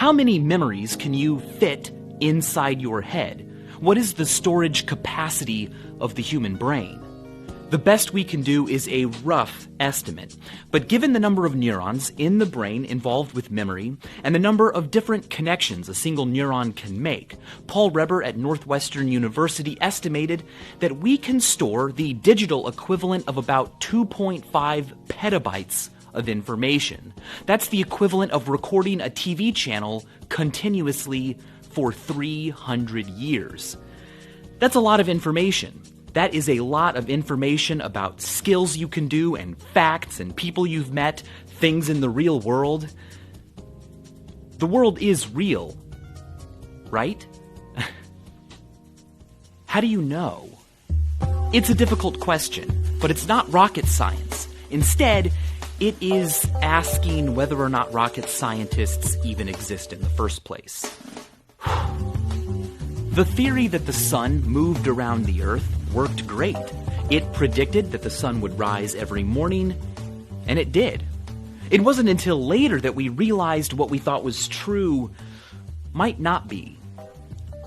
How many memories can you fit inside your head? What is the storage capacity of the human brain? The best we can do is a rough estimate, but given the number of neurons in the brain involved with memory and the number of different connections a single neuron can make, Paul Reber at Northwestern University estimated that we can store the digital equivalent of about 2.5 petabytes of information. That's the equivalent of recording a TV channel continuously for 300 years. That's a lot of information. That is a lot of information about skills you can do and facts and people you've met, things in the real world. The world is real, right? How do you know? It's a difficult question, but it's not rocket science. Instead, it is asking whether or not rocket scientists even exist in the first place. The theory that the sun moved around the Earth worked great. It predicted that the sun would rise every morning, and it did. It wasn't until later that we realized what we thought was true might not be.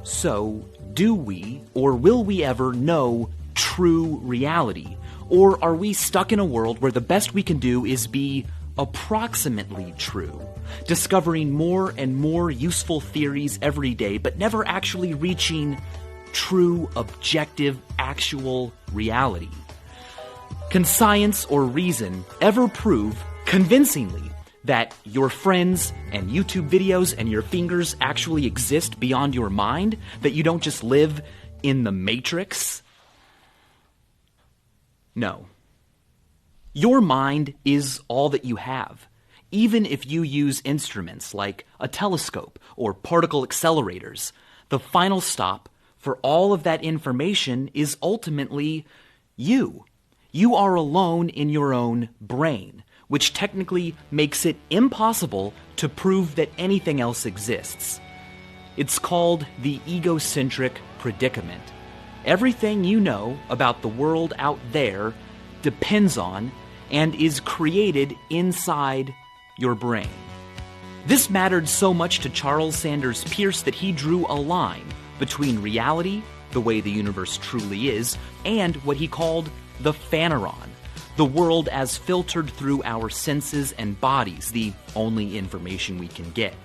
So, do we, or will we ever know true reality? Or are we stuck in a world where the best we can do is be approximately true, discovering more and more useful theories every day, but never actually reaching true, objective, actual reality? Can science or reason ever prove convincingly that your friends and YouTube videos and your fingers actually exist beyond your mind? That you don't just live in the Matrix? No. Your mind is all that you have. Even if you use instruments like a telescope or particle accelerators, the final stop for all of that information is ultimately you. You are alone in your own brain, which technically makes it impossible to prove that anything else exists. It's called the egocentric predicament. Everything you know about the world out there depends on and is created inside your brain. This mattered so much to Charles Sanders Peirce that he drew a line between reality, the way the universe truly is, and what he called the phaneron, the world as filtered through our senses and bodies, the only information we can get.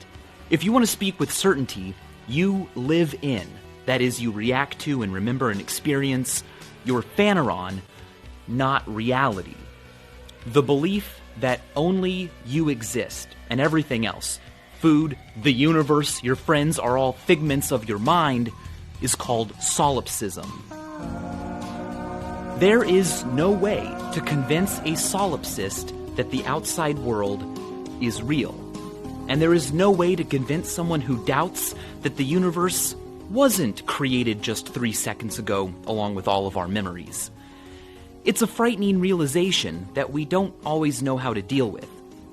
If you want to speak with certainty, you live in, that is, you react to and remember and experience your phaneron, not reality. The belief that only you exist and everything else, food, the universe, your friends, are all figments of your mind, is called solipsism. There is no way to convince a solipsist that the outside world is real. And there is no way to convince someone who doubts that the universe wasn't created just 3 seconds ago, along with all of our memories. It's a frightening realization that we don't always know how to deal with.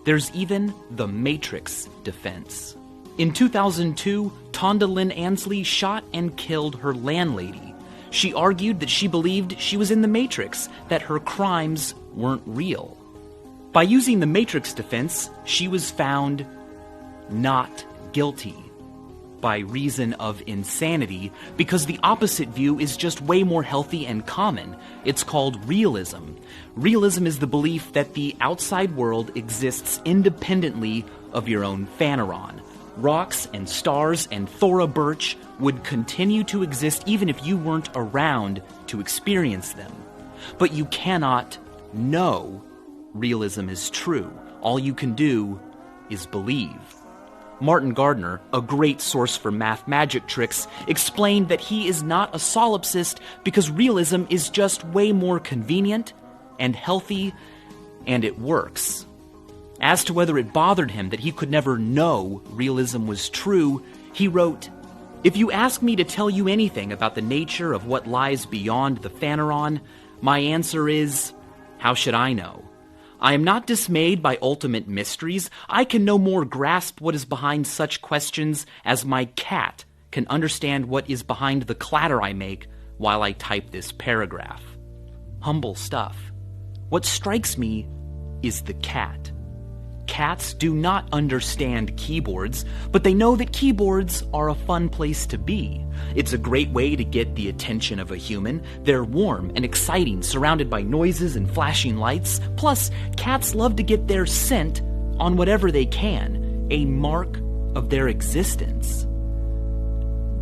There's even the Matrix defense. In 2002, Tonda Lynn Ansley shot and killed her landlady. She argued that she believed she was in the Matrix, that her crimes weren't real. By using the Matrix defense, she was found not guilty by reason of insanity, because the opposite view is just way more healthy and common. It's called realism. Realism is the belief that the outside world exists independently of your own phaneron. Rocks and stars and Thora Birch would continue to exist even if you weren't around to experience them. But you cannot know realism is true. All you can do is believe. Martin Gardner, a great source for math magic tricks, explained that he is not a solipsist because realism is just way more convenient and healthy, and it works. As to whether it bothered him that he could never know realism was true, he wrote, "If you ask me to tell you anything about the nature of what lies beyond the phaneron, my answer is, how should I know? I am not dismayed by ultimate mysteries. I can no more grasp what is behind such questions as my cat can understand what is behind the clatter I make while I type this paragraph." Humble stuff. What strikes me is the cat. Cats do not understand keyboards, but they know that keyboards are a fun place to be. It's a great way to get the attention of a human. They're warm and exciting, surrounded by noises and flashing lights. Plus, cats love to get their scent on whatever they can, a mark of their existence.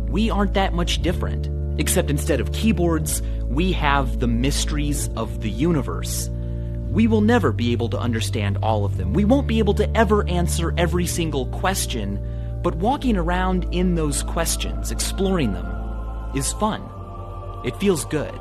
We aren't that much different, except instead of keyboards, we have the mysteries of the universe. We will never be able to understand all of them. We won't be able to ever answer every single question, but walking around in those questions, exploring them, is fun. It feels good.